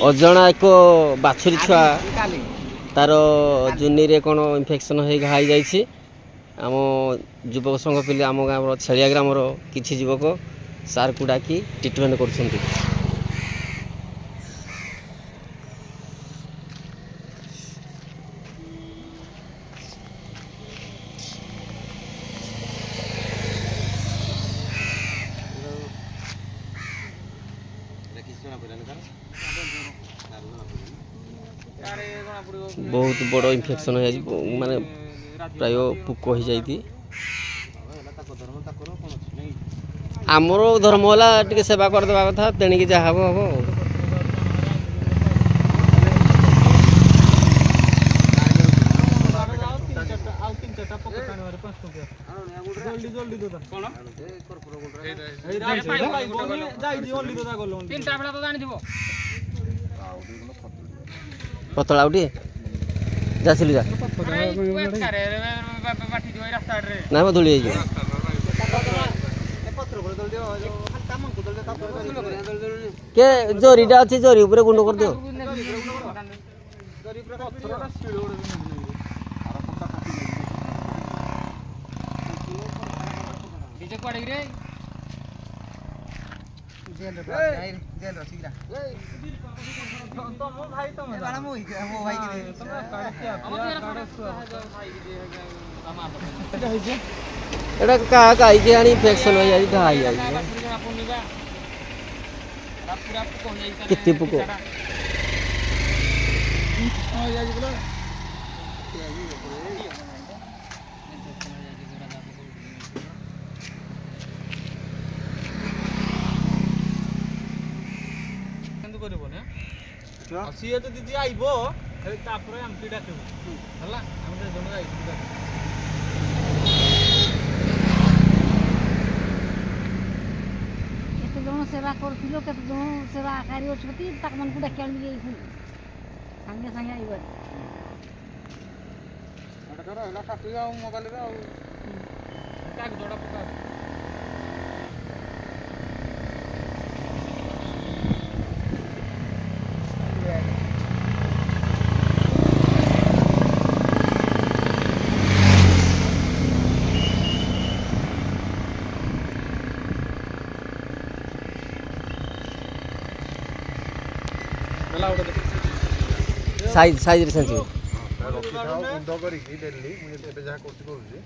अजणा एक बाछुरी छुआ तार जुनी रे कौन इनफेक्शन हो घाई जाइए आम युवक संघ पिले आम गाँव छेलिया ग्राम किसी युवक सार को डाकी ट्रिटमेंट कर बहुत बड़ इनफेक्शन हो माने प्राय पुक हो जाती आमर धर्म है टे सेवा करदे कथा तेणिक जहाँ हम हम पतला उठे जासिलु जा ना मैं धुली के जोरीटा अच्छी जोरी ऊपर गुंड कर दियो एटा का काई के आनी इन्फेक्शन हो जाई घाई आई कितनी पुको सी तो दीदी आइबो तापर आमटी डाकबो हला हम जण जाई केते जण सेवा करथिलो केते जण सेवा कार्य छथि ताक मन को डाकल लिए संगे संगे आइबो अडा कर हला काटि जाऊ मोबाइल रे आ काग जोड़ा पका साइज साइज रे सेंसिटिव रखी थाओ गुंड करी डेली मु एबे जहा कोर्स करूची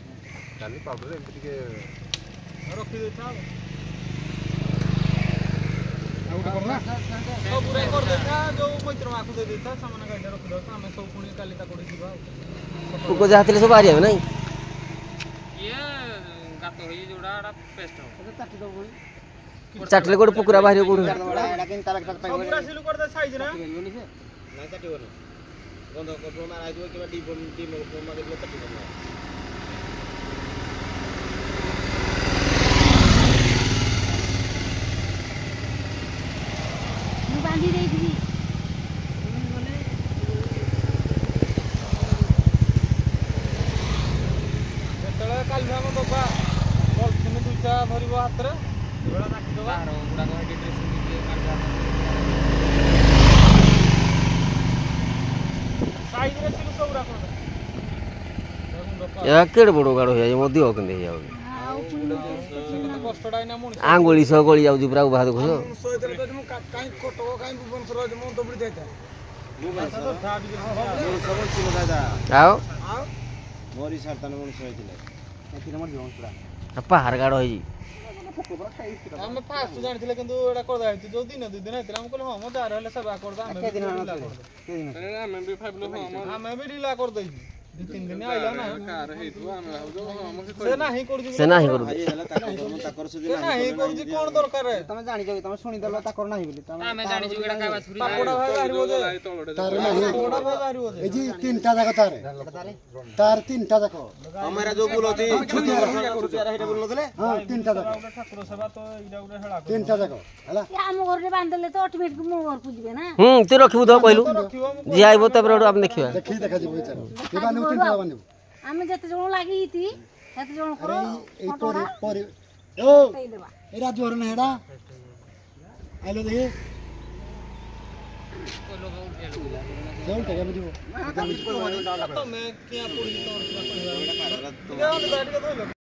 डाली पाउडर एमति के रखी दे था आउट करना सब पूरा कर देता जो मित्र माखु दे देता सामान गाडी रख दो हम सब पुणी काली ता कोडी जीवा पुको जाथिले सब बारी आबे नै ये गातो होई जोडाडा पेस्ट हो ताटी दो बोली चाटले कोड पुकुरा बाहरी कोड एडा किन ताला के सब पूरा सिलु कर दे साइज रे ना चाटी बोल बंद कर मार आइबो के डी टीम को मार के चाटी बोल मु बांधी देई दी तळे काल हम बाबा बॉल खेने दुटा भरिबो हाथ रे गोड़ा नाखि दबा और गुडा को हेडी ड्रेसिंग के काट साइज रे सिलु सब राखो या केड़ बड़ो गाड़ो है मो दियो कने जाउ कष्ट डाइना मुन आंगुली सो गली जाउ पुरा उभा देखो सो इधर तो मु काई कोटो काई भुवनेश्वर मु दबड़ी देता तो था भी सबन सिलो दादा आओ मोरी सरतन मुन सोइतिले एतिर मर जों पुरा पहाड़ गाड़ो है हम फास्ट जानथिले किंतु एडा कर दाइति जो दिन दु दिन हेतरा हम कहले हम दार हले सब कर दा हम के दिन हम भी फाइव लो हम भी ढीला कर दई 2-3 दिन आइला ना कार हेतु हम से नाही कर से नाही करू ताकर से दिन नाही कर जी कोन दरकार है तमे जानि जाबी तमे सुनि दलो ताकर नाही बोली तमे जानि जी एडा का बाछुरी पापड़ा भाई बाहरिबो जे तार नाही पापड़ा भाई बाहरिबो जे ए जी तीनटा जाक तार तीनटा जाक हमरा जो बोलती छोटी वर्ष यार हेटा बोल नथले हां तीनटा जाक ठाकुर सभा तो इडा उडा हेला तीनटा जाक हला हम घर रे बांधले तो ऑटोमेटिक मो घर पुजबे ना तू रखिबु दो कहलु जी आइबो तब आप देखिबा देखि देखा जी बेचारा तीनटा बांधु आमे जते जण लागि थी जते जण करो ए ଓ ଦେଇଦେବା ଏ ରାଜୁ ଘର ନା ହେଡ଼ା ଆଇଲ ଦେଖି ଜଉଟା କେମିତି ଯିବ ତମେ କିଆ ପଡିଛି ତମର କିଆ କହିବା